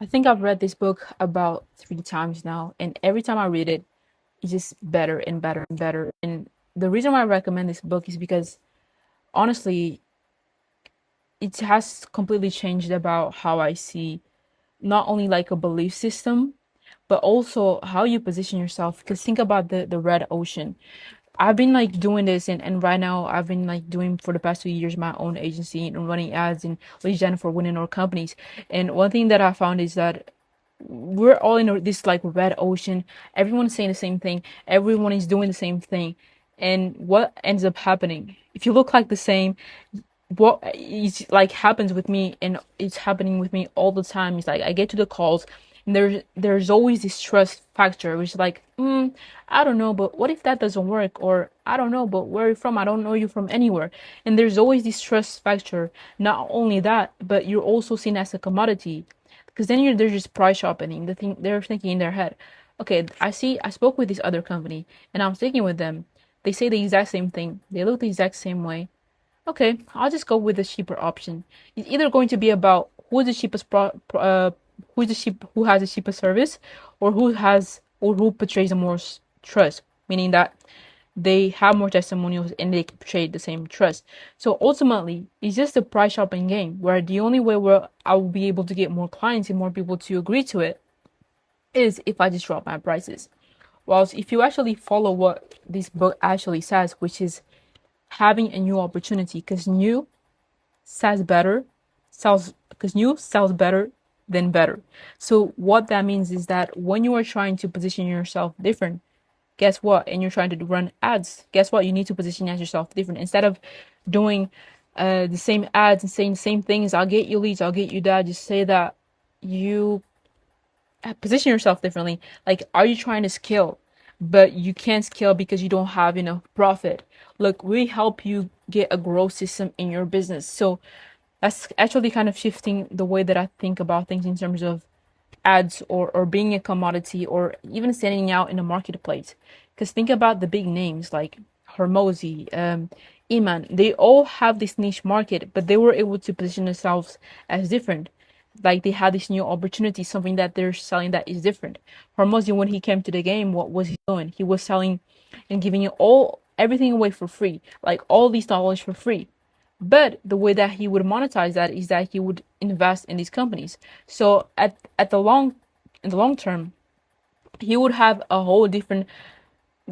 I think I've read this book about 3 times now, and every time I read it, it's just better and better and better. And the reason why I recommend this book is because honestly, it has completely changed about how I see not only like a belief system, but also how you position yourself. Because think about the red ocean. I've been like doing this, and right now I've been like doing for the past 2 years my own agency and running ads and lead gen for winning our companies. And one thing that I found is that we're all in this like red ocean. Everyone's saying the same thing. Everyone is doing the same thing. And what ends up happening? If you look like the same, what is like happens with me, and it's happening with me all the time, is like I get to the calls and there's always this trust factor, which is like, I don't know, but what if that doesn't work? Or I don't know, but where are you from? I don't know you from anywhere. And there's always this trust factor. Not only that, but you're also seen as a commodity, because then they're just price shopping. They're thinking in their head, okay, I spoke with this other company and I'm speaking with them. They say the exact same thing. They look the exact same way. Okay, I'll just go with the cheaper option. It's either going to be about who's the cheapest who has the cheapest service, or who portrays the most trust, meaning that they have more testimonials and they portray the same trust. So ultimately, it's just a price shopping game where the only way where I will be able to get more clients and more people to agree to it is if I just drop my prices. Whilst if you actually follow what this book actually says, which is having a new opportunity, because sells better, new sells better than better. So what that means is that when you are trying to position yourself different, guess what? And you're trying to run ads, guess what? You need to position yourself different. Instead of doing the same ads and saying the same things, I'll get you leads, I'll get you that. Just say that you position yourself differently. Like, are you trying to scale, but you can't scale because you don't have enough profit? Look, we help you get a growth system in your business. So that's actually kind of shifting the way that I think about things in terms of ads, or being a commodity, or even standing out in the marketplace. Because think about the big names like Hormozy, Iman. They all have this niche market, but they were able to position themselves as different. Like they had this new opportunity, something that they're selling that is different. Hormozy, when he came to the game, what was he doing? He was selling and giving you all everything away for free, like all these knowledge for free. But the way that he would monetize that is that he would invest in these companies. So at the long in the long term, he would have a whole different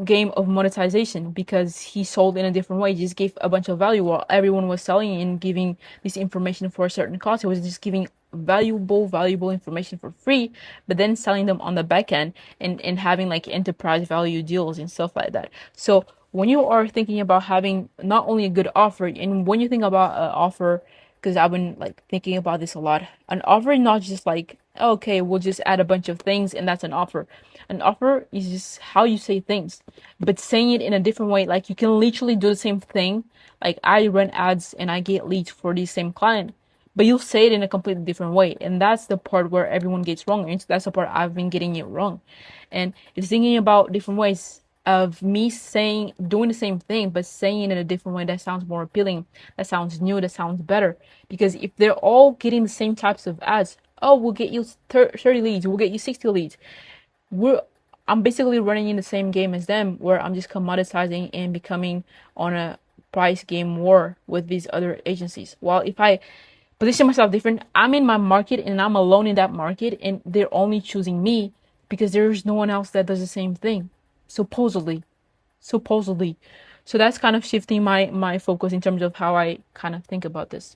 game of monetization because he sold in a different way. He just gave a bunch of value while everyone was selling and giving this information for a certain cost. He was just giving valuable information for free, but then selling them on the back end, and having like enterprise value deals and stuff like that. So when you are thinking about having not only a good offer, and when you think about an offer, because I've been like thinking about this a lot, an offer is not just like, okay, we'll just add a bunch of things and that's an offer. An offer is just how you say things, but saying it in a different way. Like you can literally do the same thing. Like I run ads and I get leads for the same client, but you'll say it in a completely different way. And that's the part where everyone gets wrong. And that's the part I've been getting it wrong. And it's thinking about different ways of me doing the same thing, but saying it in a different way that sounds more appealing, that sounds new, that sounds better. Because if they're all getting the same types of ads, oh, we'll get you 30 leads, we'll get you 60 leads. we're I'm basically running in the same game as them, where I'm just commoditizing and becoming on a price game war with these other agencies. While if I position myself different, I'm in my market and I'm alone in that market, and they're only choosing me because there's no one else that does the same thing. Supposedly, supposedly. So that's kind of shifting my focus in terms of how I kind of think about this.